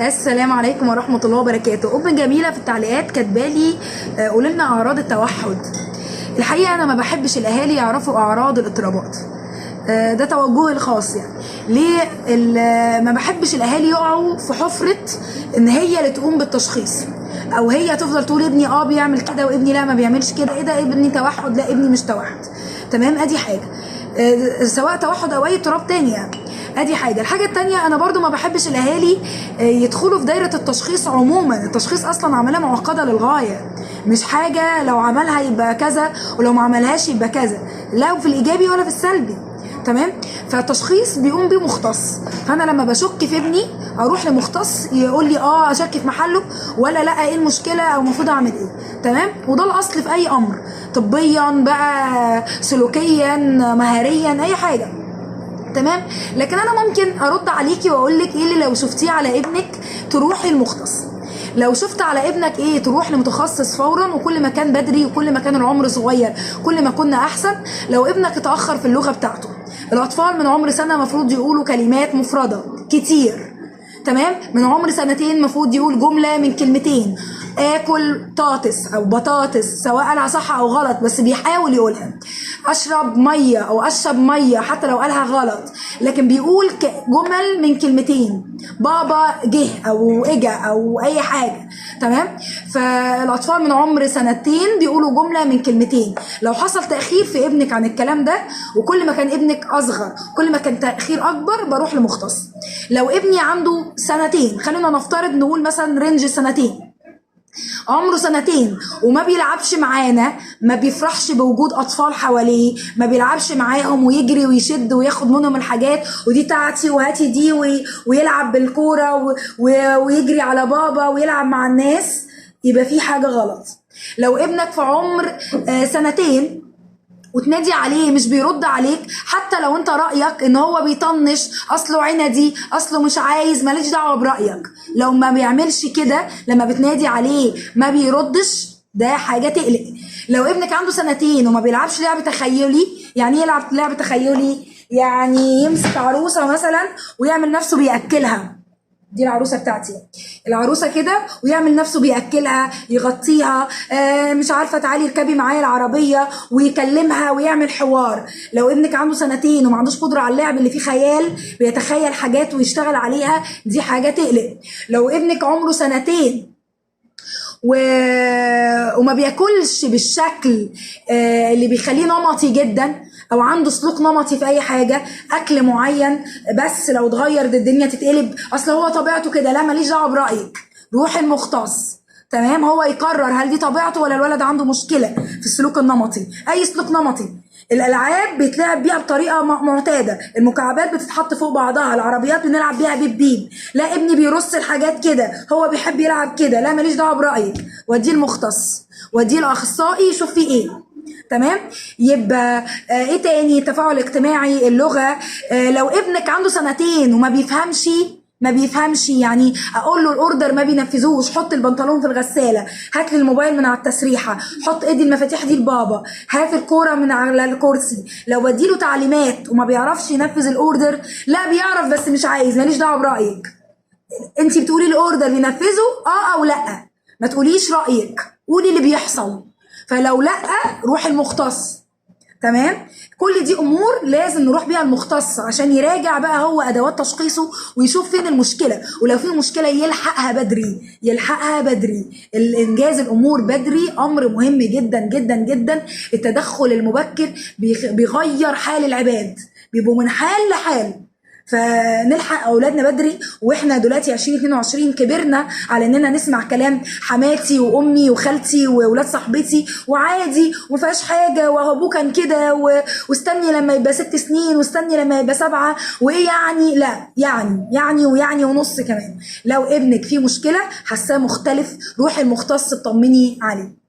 السلام عليكم ورحمة الله وبركاته. أم جميلة في التعليقات كاتبالي قولي لنا أعراض التوحد. الحقيقة أنا ما بحبش الأهالي يعرفوا أعراض الاضطرابات، ده توجهي الخاص. يعني ليه ما بحبش الأهالي يقعوا في حفرة إن هي اللي تقوم بالتشخيص، أو هي تفضل تقول ابني بيعمل كده وابني لا ما بيعملش كده، إيه ده ابني توحد، لا ابني مش توحد. تمام، أدي حاجة، سواء توحد أو أي اضطراب تاني يعني. ادي حاجه. الحاجه التانيه، انا برضو ما بحبش الاهالي يدخلوا في دايره التشخيص عموما. التشخيص اصلا عمليه معقده للغايه، مش حاجه لو عملها يبقى كذا ولو ما عملهاش يبقى كذا، لا في الايجابي ولا في السلبي. تمام، فالتشخيص بيقوم بيه مختص. فانا لما بشك في ابني اروح لمختص يقول لي اشك في محله ولا لا، ايه المشكله او المفروض اعمل ايه. تمام، وده الاصل في اي امر، طبيا بقى، سلوكيا، مهاريا، اي حاجه. تمام، لكن انا ممكن ارد عليكي واقول لك ايه اللي لو شفتيه على ابنك تروحي المختص، لو شفت على ابنك ايه تروح لمتخصص فورا. وكل ما كان بدري وكل ما كان العمر صغير كل ما كنا احسن. لو ابنك اتاخر في اللغه بتاعته، الاطفال من عمر سنه المفروض يقولوا كلمات مفرده كتير. تمام، من عمر سنتين المفروض يقول جمله من كلمتين، اكل طاطس او بطاطس، سواء قالها صح او غلط بس بيحاول يقولها. اشرب ميه او اشرب ميه حتى لو قالها غلط، لكن بيقول جمل من كلمتين، بابا جه او اجا او اي حاجه. تمام، فالاطفال من عمر سنتين بيقولوا جمله من كلمتين. لو حصل تاخير في ابنك عن الكلام ده، وكل ما كان ابنك اصغر كل ما كان تاخير اكبر، بروح لمختص. لو ابني عنده سنتين، خلينا نفترض نقول مثلا رينج سنتين، عمره سنتين وما بيلعبش معانا، ما بيفرحش بوجود اطفال حواليه، ما بيلعبش معاهم ويجري ويشد وياخد منهم الحاجات ودي بتاعتي وهاتي دي ويلعب بالكوره ويجري على بابا ويلعب مع الناس، يبقى في حاجه غلط. لو ابنك في عمر سنتين وتنادي عليه مش بيرد عليك، حتى لو انت رأيك ان هو بيطنش، اصله عندي، اصله مش عايز، ماليش دعوة برأيك. لو ما بيعملش كده لما بتنادي عليه ما بيردش، ده حاجة تقلق. لو ابنك عنده سنتين وما بيلعبش لعب تخيلي، يعني ايه يلعب لعب تخيلي؟ يعني يمسك عروسة مثلا ويعمل نفسه بيأكلها، دي العروسه بتاعتي، العروسه كده، ويعمل نفسه بياكلها يغطيها، مش عارفه تعالي اركبي معايا العربيه، ويكلمها ويعمل حوار. لو ابنك عنده سنتين وما عندوش قدره على اللعب اللي فيه خيال، بيتخيل حاجات ويشتغل عليها، دي حاجه تقلق. لو ابنك عمره سنتين وما بياكلش بالشكل اللي بيخليه نمطي جدا، او عنده سلوك نمطي في اي حاجه، اكل معين بس لو اتغير دي الدنيا تتقلب، اصل هو طبيعته كده، لا ماليش دعوه برايك، روح المختص. تمام، هو يقرر هل دي طبيعته ولا الولد عنده مشكله في السلوك النمطي. اي سلوك نمطي، الالعاب بيتلعب بيها بطريقه معتاده، المكعبات بتتحط فوق بعضها، العربيات بنلعب بيها بيب بيب، لا ابني بيرص الحاجات كده، هو بيحب يلعب كده، لا ماليش دعوه برايك، وديه المختص، وديه الاخصائي يشوف فيه ايه. تمام، يبقى ايه تاني؟ التفاعل الاجتماعي، اللغه. لو ابنك عنده سنتين وما بيفهمش يعني اقول له الاوردر ما بينفذوش، حط البنطلون في الغساله، هات لي الموبايل من على التسريحه، حط ايدي المفاتيح دي لبابا، هات الكوره من على الكرسي. لو بديله تعليمات وما بيعرفش ينفذ الاوردر، لا بيعرف بس مش عايز، ماليش دعوه برايك، انت بتقولي الاوردر بينفذه او لا، ما تقوليش رايك، قولي اللي بيحصل. فلو لا، روح المختص. تمام، كل دي امور لازم نروح بيها المختص عشان يراجع بقى هو ادوات تشخيصه ويشوف فين المشكله، ولو في مشكله يلحقها بدري. الانجاز الامور بدري امر مهم جدا جدا جدا. التدخل المبكر بيغير حال العباد، بيبقوا من حال لحال. فنلحق اولادنا بدري، واحنا دلوقتي 2022 كبرنا على اننا نسمع كلام حماتي وامي وخالتي واولاد صاحبتي وعادي ومفيهاش حاجه، وابوه كان كده واستني لما يبقى 6 سنين واستني لما يبقى 7 وايه يعني. لا، يعني ويعني ونص كمان. لو ابنك فيه مشكله حاساه مختلف، روحي المختص اطمني عليه.